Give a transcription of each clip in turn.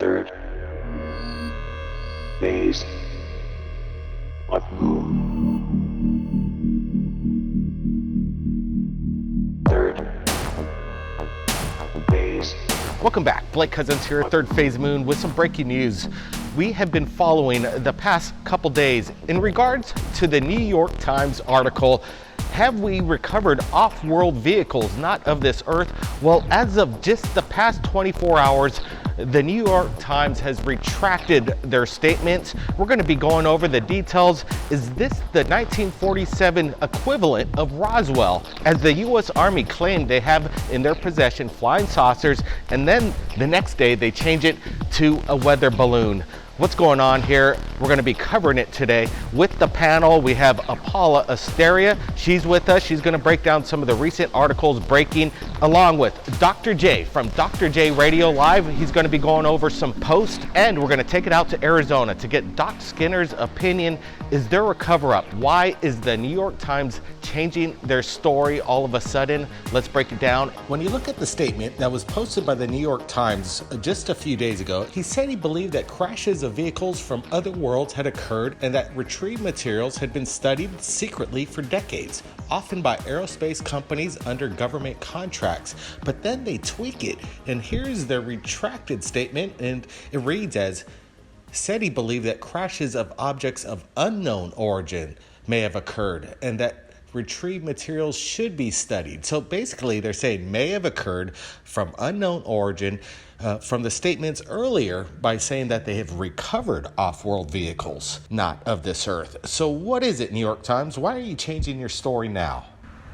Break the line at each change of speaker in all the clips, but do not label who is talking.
Third phase of moon. Third phase.
Welcome back. Blake Cousins here at Third Phase Moon with some breaking news. We have been following the past couple days in regards to the New York Times article, "Have we recovered off-world vehicles not of this earth?" Well, as of just the past 24 hours, the New York Times has retracted their statements. We're going to be going over the details. Is this the 1947 equivalent of Roswell, as the U.S. Army claimed they have in their possession flying saucers, and then the next day they change it to a weather balloon? What's going on here? We're going to be covering it today with the panel. We have Paula Asteria. She's with us. She's going to break down some of the recent articles breaking, along with Dr. J from Dr. J Radio Live. He's going to be going over some posts, and we're going to take it out to Arizona to get Doc Skinner's opinion. Is there a cover-up? Why is the New York Times changing their story all of a sudden? Let's break it down. When you look at the statement that was posted by the New York Times just a few days ago, he said he believed that crashes of vehicles from other worlds had occurred and that retrieved materials had been studied secretly for decades, often by aerospace companies under government contracts. But then they tweak it, and here's their retracted statement, and it reads as, said he believed that crashes of objects of unknown origin may have occurred and that retrieved materials should be studied. So basically they're saying may have occurred from unknown origin from the statements earlier by saying that they have recovered off-world vehicles not of this earth. So what is it, New York Times? Why are you changing your story now?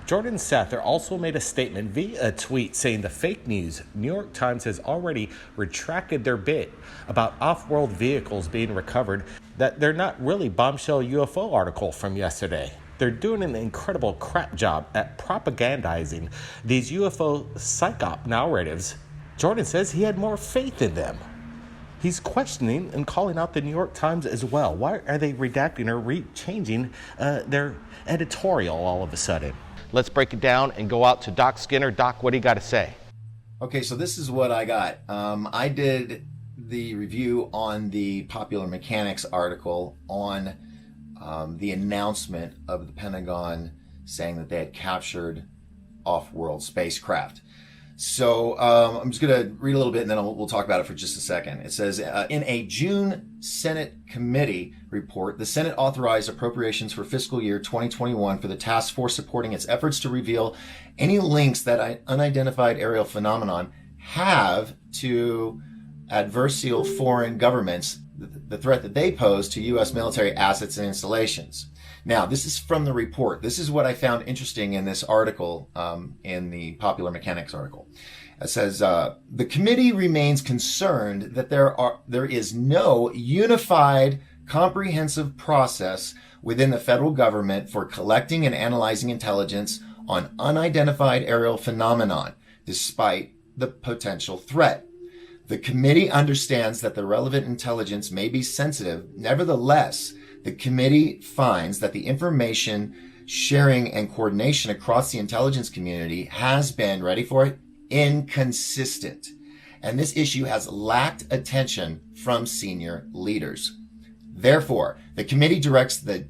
Jordan Sather also made a statement via a tweet saying the fake news New York Times has already retracted their bit about off-world vehicles being recovered, that they're not really bombshell UFO article from yesterday. They're doing an incredible crap job at propagandizing these UFO psyop narratives. Jordan says he had more faith in them. He's questioning and calling out the New York Times as well. Why are they redacting or changing their editorial all of a sudden? Let's break it down and go out to Doc Skinner. Doc, what do you got to say?
Okay, so this is what I got. I did the review on the Popular Mechanics article on the announcement of the Pentagon saying that they had captured off-world spacecraft. So I'm just going to read a little bit and then we'll talk about it for just a second. It says, in a June Senate committee report, the Senate authorized appropriations for fiscal year 2021 for the task force supporting its efforts to reveal any links that unidentified aerial phenomenon have to adversarial foreign governments, the threat that they pose to U.S. military assets and installations. Now, this is from the report. This is what I found interesting in this article, in the Popular Mechanics article. It says, the committee remains concerned that there is no unified, comprehensive process within the federal government for collecting and analyzing intelligence on unidentified aerial phenomenon, despite the potential threat. The committee understands that the relevant intelligence may be sensitive. Nevertheless, the committee finds that the information sharing and coordination across the intelligence community has been, ready for it, inconsistent. And this issue has lacked attention from senior leaders. Therefore, the committee directs the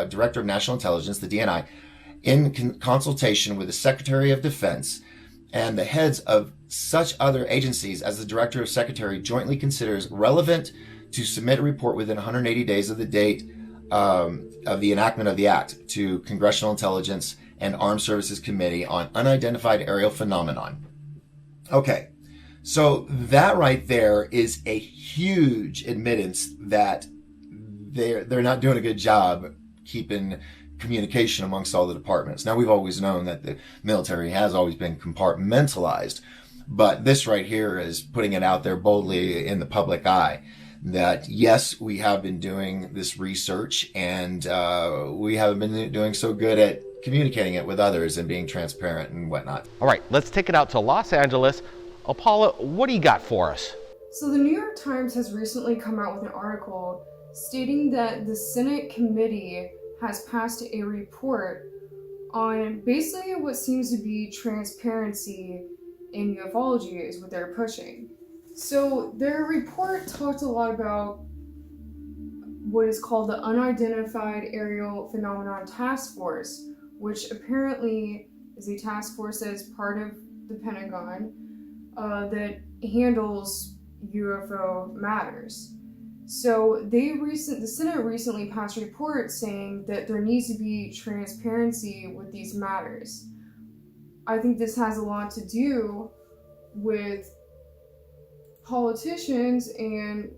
Director of National Intelligence, the DNI, in consultation with the Secretary of Defense and the heads of such other agencies as the Director of Secretary jointly considers relevant to submit a report within 180 days of the date of the enactment of the Act to Congressional Intelligence and Armed Services Committee on Unidentified Aerial Phenomenon. Okay, so that right there is a huge admittance that they're not doing a good job keeping communication amongst all the departments. Now, we've always known that the military has always been compartmentalized, but this right here is putting it out there boldly in the public eye that, yes, we have been doing this research and we haven't been doing so good at communicating it with others and being transparent and whatnot.
All right, let's take it out to Los Angeles. Paula, what do you got for us?
So the New York Times has recently come out with an article stating that the Senate committee has passed a report on basically what seems to be transparency in ufology is what they're pushing. So their report talked a lot about what is called the Unidentified Aerial Phenomenon Task Force, which apparently is a task force that is part of the Pentagon that handles UFO matters. So the Senate recently passed a report saying that there needs to be transparency with these matters. I think this has a lot to do with politicians and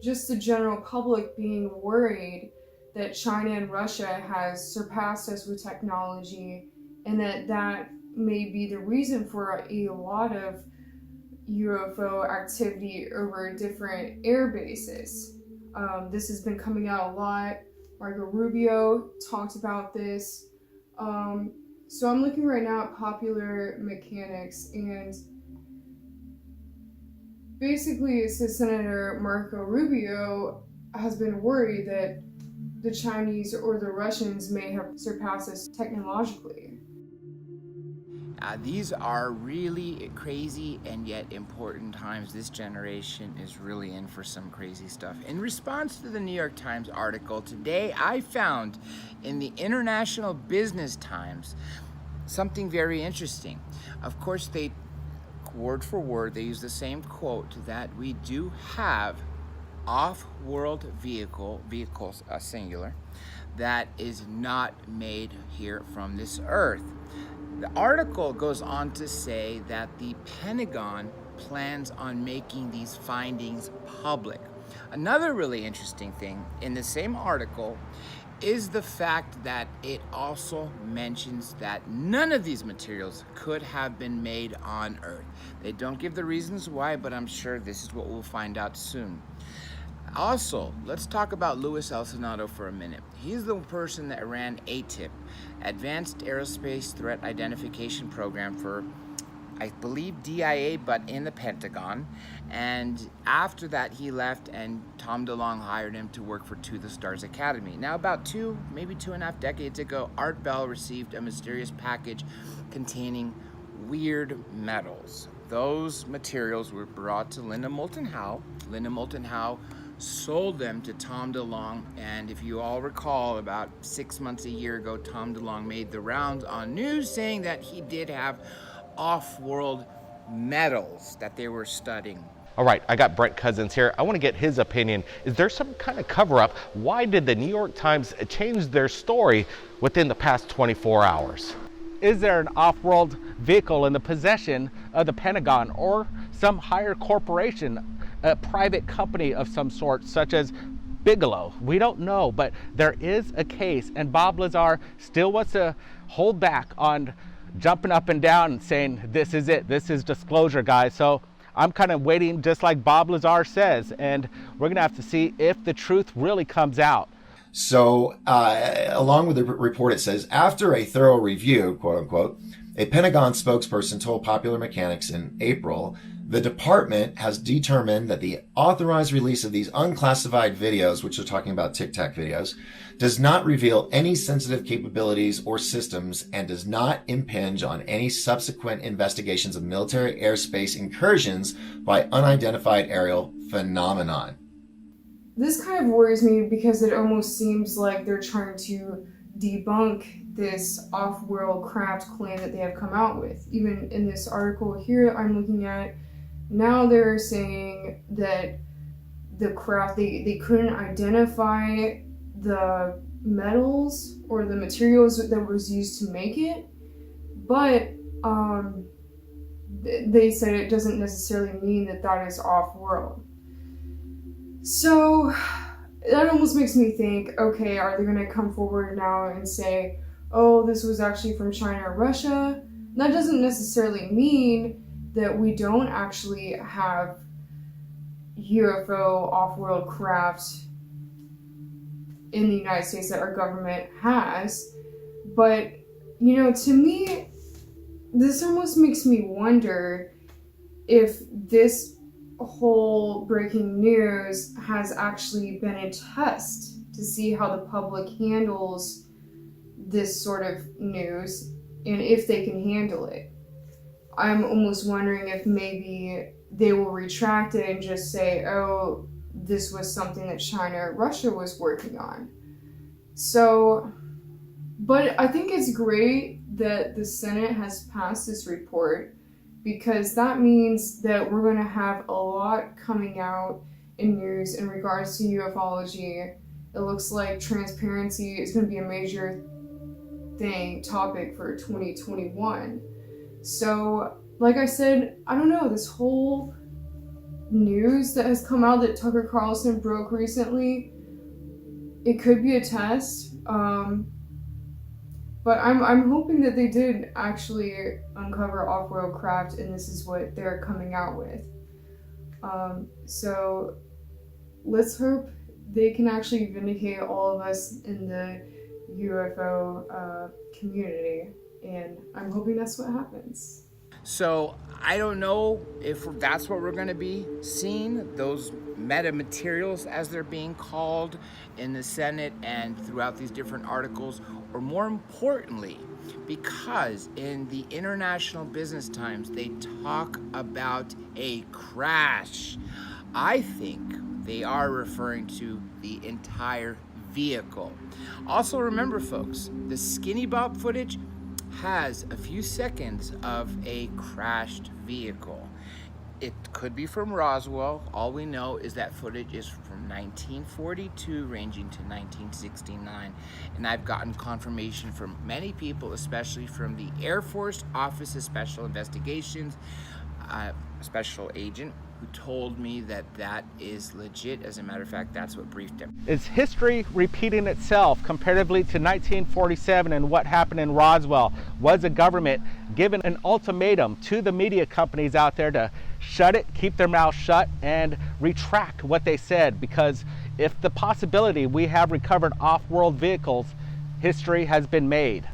just the general public being worried that China and Russia has surpassed us with technology, and that may be the reason for a lot of UFO activity over different air bases. This has been coming out a lot. Marco Rubio talked about this. So I'm looking right now at Popular Mechanics, and basically it says Senator Marco Rubio has been worried that the Chinese or the Russians may have surpassed us technologically.
These are really crazy and yet important times. This generation is really in for some crazy stuff. In response to the New York Times article, today I found in the International Business Times something very interesting. Of course, they, word for word, they use the same quote that we do have off-world vehicles, singular, that is not made here from this earth. The article goes on to say that the Pentagon plans on making these findings public. Another really interesting thing in the same article is the fact that it also mentions that none of these materials could have been made on Earth. They don't give the reasons why, but I'm sure this is what we'll find out soon. Also, let's talk about Luis Elsinado for a minute. He's the person that ran ATIP, Advanced Aerospace Threat Identification Program for, I believe, DIA, but in the Pentagon. And after that, he left, and Tom DeLonge hired him to work for To the Stars Academy. Now, about maybe 2.5 decades ago, Art Bell received a mysterious package containing weird metals. Those materials were brought to Linda Moulton Howe. Linda Moulton Howe sold them to Tom DeLonge, and if you all recall, about 6 months, a year ago, Tom DeLonge made the rounds on news saying that he did have off-world metals that they were studying.
All right, I got Brent Cousins here. I want to get his opinion. Is there some kind of cover-up? Why did the New York Times change their story within the past 24 hours?
Is there an off-world vehicle in the possession of the Pentagon or some higher corporation, a private company of some sort, such as Bigelow? We don't know, but there is a case, and Bob Lazar still wants to hold back on jumping up and down and saying, this is it, this is disclosure, guys. So I'm kind of waiting, just like Bob Lazar says, and we're gonna have to see if the truth really comes out.
So, along with the report, it says, after a thorough review, quote unquote, a Pentagon spokesperson told Popular Mechanics in April, the department has determined that the authorized release of these unclassified videos, which are talking about Tic Tac videos, does not reveal any sensitive capabilities or systems and does not impinge on any subsequent investigations of military airspace incursions by unidentified aerial phenomenon.
This kind of worries me because it almost seems like they're trying to debunk this off-world craft claim that they have come out with. Even in this article here I'm looking at, now they're saying that the craft, they couldn't identify the metals or the materials that was used to make it, but they said it doesn't necessarily mean that that is off-world. So that almost makes me think, okay, are they going to come forward now and say, oh, this was actually from China or Russia? That doesn't necessarily mean that we don't actually have UFO off-world craft in the United States that our government has. But, you know, to me, this almost makes me wonder if this whole breaking news has actually been a test to see how the public handles this sort of news and if they can handle it. I'm almost wondering if maybe they will retract it and just say, oh, this was something that China or Russia was working on. So, but I think it's great that the Senate has passed this report, because that means that we're going to have a lot coming out in news in regards to ufology. It looks like transparency is going to be a major topic for 2021. So, like I said, I don't know, this whole news that has come out that Tucker Carlson broke recently, it could be a test. But I'm hoping that they did actually uncover off-world craft, and this is what they're coming out with. So let's hope they can actually vindicate all of us in the UFO community, and I'm hoping that's what happens.
So I don't know if that's what we're going to be seeing, those metamaterials as they're being called in the Senate and throughout these different articles, or more importantly, because in the International Business Times they talk about a crash. I think they are referring to the entire vehicle. Also remember, folks, the Skinny Bob footage has a few seconds of a crashed vehicle. It could be from Roswell. All we know is that footage is from 1942 ranging to 1969. And I've gotten confirmation from many people, especially from the Air Force Office of Special Investigations, special agent, who told me that that is legit. As a matter of fact, that's what briefed him.
Is history repeating itself comparatively to 1947 and what happened in Roswell? Was the government given an ultimatum to the media companies out there to shut it, keep their mouth shut, and retract what they said? Because if the possibility we have recovered off-world vehicles, history has been made.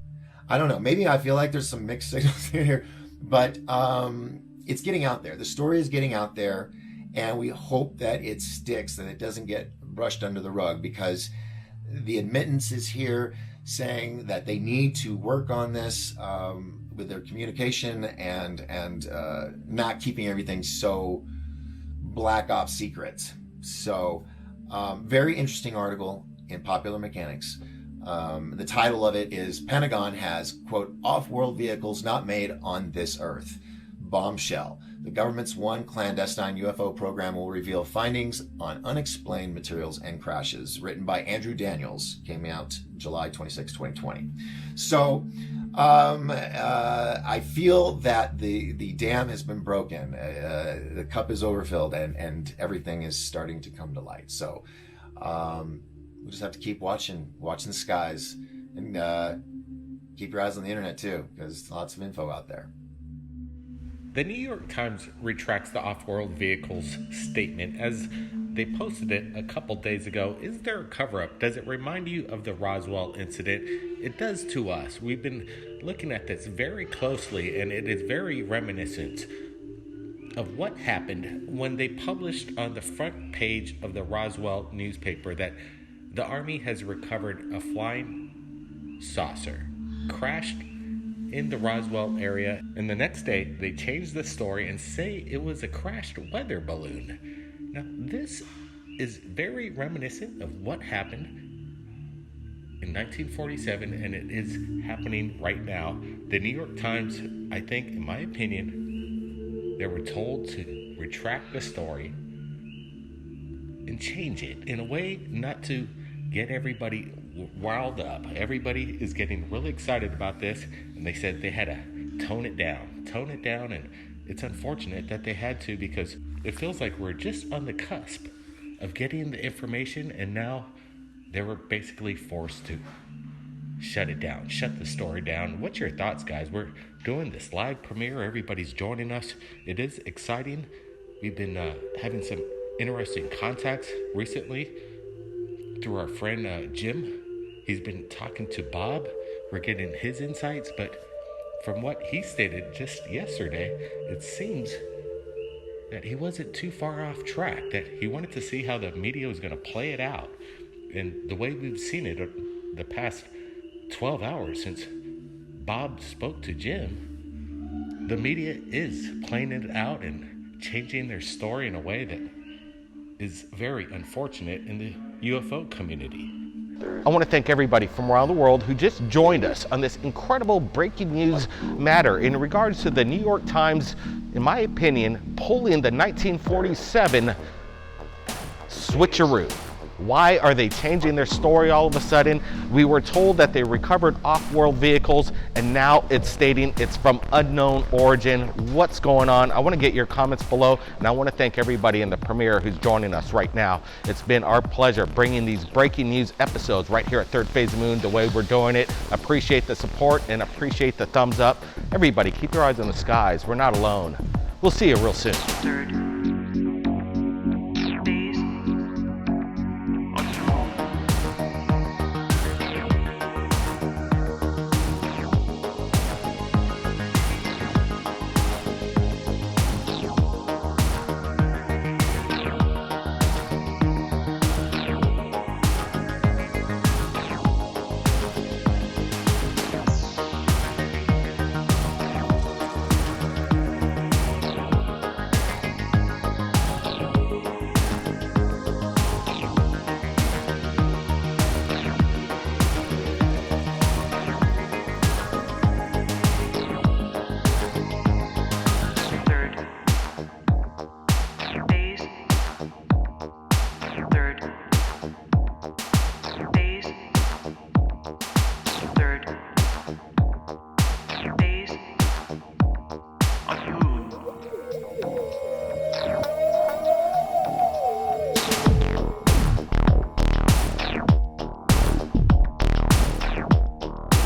I don't know. Maybe I feel like there's some mixed signals in here, but it's getting out there. The story is getting out there, and we hope that it sticks, that it doesn't get brushed under the rug, because the admittance is here saying that they need to work on this with their communication and not keeping everything so black ops secret. So very interesting article in Popular Mechanics. The title of it is Pentagon has, quote, off-world vehicles not made on this earth. Bombshell. The government's one clandestine UFO program will reveal findings on unexplained materials and crashes. Written by Andrew Daniels. Came out July 26, 2020. So I feel that the dam has been broken. The cup is overfilled, and everything is starting to come to light. So we'll just have to keep watching the skies, and keep your eyes on the internet too, because lots of info out there.
The New York Times retracts the off-world vehicles statement as they posted it a couple days ago. Is there a cover-up? Does it remind you of the Roswell incident? It does to us. We've been looking at this very closely, and it is very reminiscent of what happened when they published on the front page of the Roswell newspaper that the Army has recovered a flying saucer, crashed in the Roswell area, and the next day they changed the story and say it was a crashed weather balloon. Now this is very reminiscent of what happened in 1947, and it is happening right now. The New York Times, I think, in my opinion, they were told to retract the story and change it in a way not to get everybody riled up. Everybody is getting really excited about this, and they said they had to tone it down, and it's unfortunate that they had to, because it feels like we're just on the cusp of getting the information, and now they were basically forced to shut it down, shut the story down. What's your thoughts, guys? We're doing this live premiere. Everybody's joining us. It is exciting. We've been having some interesting contacts recently through our friend Jim. He's been talking to Bob. We're getting his insights, but from what he stated just yesterday, it seems that he wasn't too far off track, that he wanted to see how the media was going to play it out. And the way we've seen it the past 12 hours since Bob spoke to Jim, the media is playing it out and changing their story in a way that is very unfortunate in the UFO community. I want to thank everybody from around the world who just joined us on this incredible breaking news matter in regards to the New York Times, in my opinion, pulling the 1947 switcheroo. Why are they changing their story all of a sudden? We were told that they recovered off-world vehicles, and now it's stating it's from unknown origin. What's going on? I want to get your comments below, and I want to thank everybody in the premiere who's joining us right now. It's been our pleasure bringing these breaking news episodes right here at Third Phase of Moon the way we're doing it. Appreciate the support and appreciate the thumbs up. Everybody, keep your eyes on the skies. We're not alone. We'll see you real soon.
Third